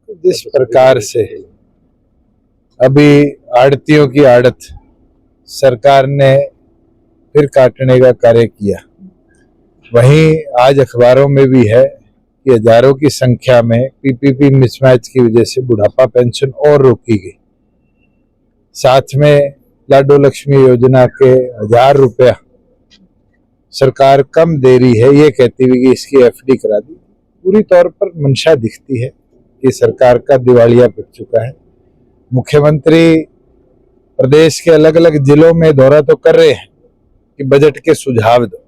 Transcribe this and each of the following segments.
जिस प्रकार से अभी आड़तियों की आड़त सरकार ने फिर काटने का कार्य किया, वहीं आज अखबारों में भी है कि हजारों की संख्या में पीपीपी मिसमैच की वजह से बुढ़ापा पेंशन और रोकी गई। साथ में लाडो लक्ष्मी योजना के 1000 रुपया सरकार कम दे रही है, ये कहती हुई कि इसकी एफडी करा दी। पूरी तौर पर मंशा दिखती है कि सरकार का दिवालिया पिट चुका है। मुख्यमंत्री प्रदेश के अलग अलग जिलों में दौरा तो कर रहे हैं कि बजट के सुझाव दो।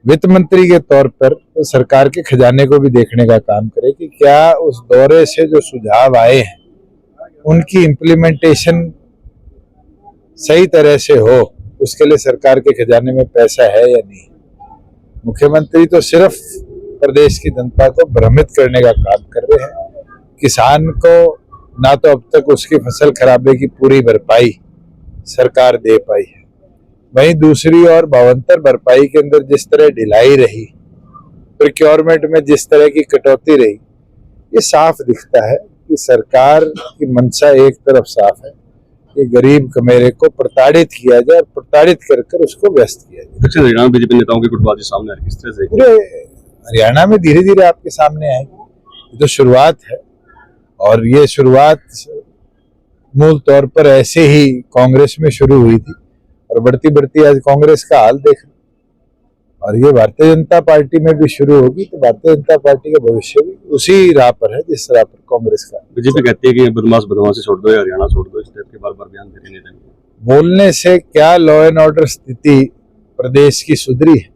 वित्त मंत्री के तौर पर तो सरकार के खजाने को भी देखने का काम करे कि क्या उस दौरे से जो सुझाव आए हैं उनकी इम्प्लीमेंटेशन सही तरह से हो, उसके लिए सरकार के खजाने में पैसा है या नहीं। मुख्यमंत्री तो सिर्फ प्रदेश की जनता को भ्रमित करने का काम कर रहे हैं। किसान को ना तो अब तक उसकी फसल खराबे की पूरी भरपाई सरकार दे पाई है, वहीं दूसरी ओर भावांतर भरपाई के अंदर जिस तरह ढिलाई रही, प्रोक्योरमेंट में जिस तरह की कटौती रही, ये साफ दिखता है कि सरकार की मंशा एक तरफ साफ है कि गरीब कमेरे को प्रताड़ित किया जाए और प्रताड़ित कर कर उसको व्यस्त किया जाए। हरियाणा में बीजेपी नेताओं की गुटबाजी सामने आ रही है, किस तरह से? पूरे हरियाणा में धीरे धीरे आपके सामने आएगी। ये तो शुरुआत है और ये शुरुआत मूल तौर पर ऐसे ही कांग्रेस में शुरू हुई थी और बढ़ती बढ़ती आज कांग्रेस का हाल देख, और ये भारतीय जनता पार्टी में भी शुरू होगी तो भारतीय जनता पार्टी का भविष्य भी उसी राह पर है जिस राह पर कांग्रेस का। बीजेपी कहती है कि बदमाशी छोड़ दो या हरियाणा छोड़ दो, इस टाइप के बार बार बयान दे रहे हैं। बोलने से क्या लॉ एंड ऑर्डर स्थिति प्रदेश की सुधरी है?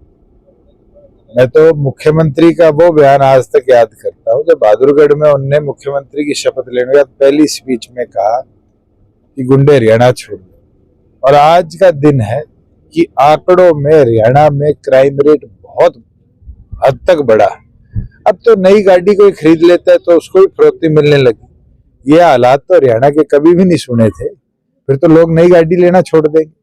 मैं तो मुख्यमंत्री का वो बयान आज तक याद करता हूँ जब बहादुरगढ़ में उनने मुख्यमंत्री की शपथ लेने के बाद पहली स्पीच में कहा कि गुंडे हरियाणा छोड़ दो, और आज का दिन है कि आंकड़ों में हरियाणा में क्राइम रेट बहुत हद तक बढ़ा। अब तो नई गाड़ी कोई खरीद लेता है तो उसको भी फरोख्ती मिलने लगी। ये हालात तो हरियाणा के कभी भी नहीं सुने थे, फिर तो लोग नई गाड़ी लेना छोड़ देंगे।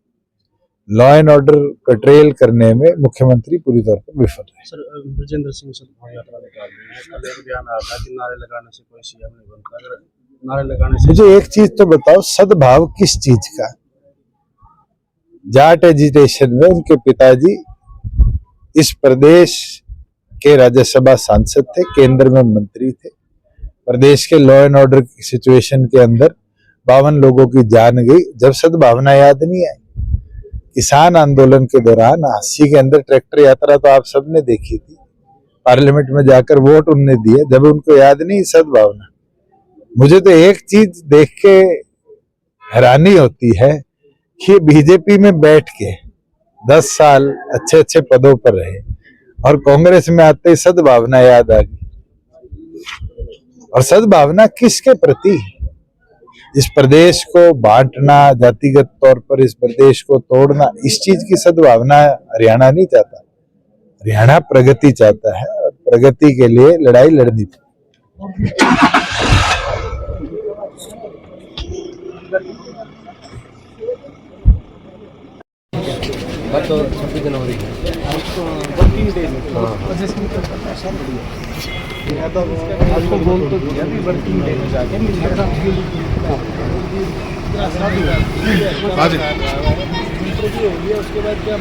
लॉ एंड ऑर्डर कट्रेल करने में मुख्यमंत्री पूरी तौर पर विफल है। सर, ब्रजेंद्र सिंह सदभाव यात्रा निकाल रहे हैं, कल एक बयान आया था कि नारे लगाने से कोई सीएम नहीं बनता। अगर नारे लगाने से मुझे एक चीज तो बताओ, सद्भाव किस चीज का? जाट एजिटेशन में उनके पिताजी इस प्रदेश के राज्यसभा सांसद थे, केंद्र में मंत्री थे। प्रदेश के लॉ एंड ऑर्डर की सिचुएशन के अंदर 52 लोगों की जान गई, जब सद्भावना याद नहीं आई। किसान आंदोलन के दौरान 80 के अंदर ट्रैक्टर यात्रा तो आप सबने देखी थी, पार्लियामेंट में जाकर वोट उनने दिए, जब उनको याद नहीं सद्भावना। मुझे तो एक चीज देख के हैरानी होती है कि बीजेपी में बैठ के 10 साल अच्छे अच्छे पदों पर रहे और कांग्रेस में आते ही सद्भावना याद आ गई। और सद्भावना किसके प्रति? इस प्रदेश को बांटना, जातिगत तौर पर इस प्रदेश को तोड़ना, इस चीज की सद्भावना हरियाणा नहीं चाहता। हरियाणा प्रगति चाहता है और प्रगति के लिए लड़ाई लड़नी थी। तो 26 जनवरी आपको बोल तो दिया भी वर्किंग डे में जाके उसके बाद क्या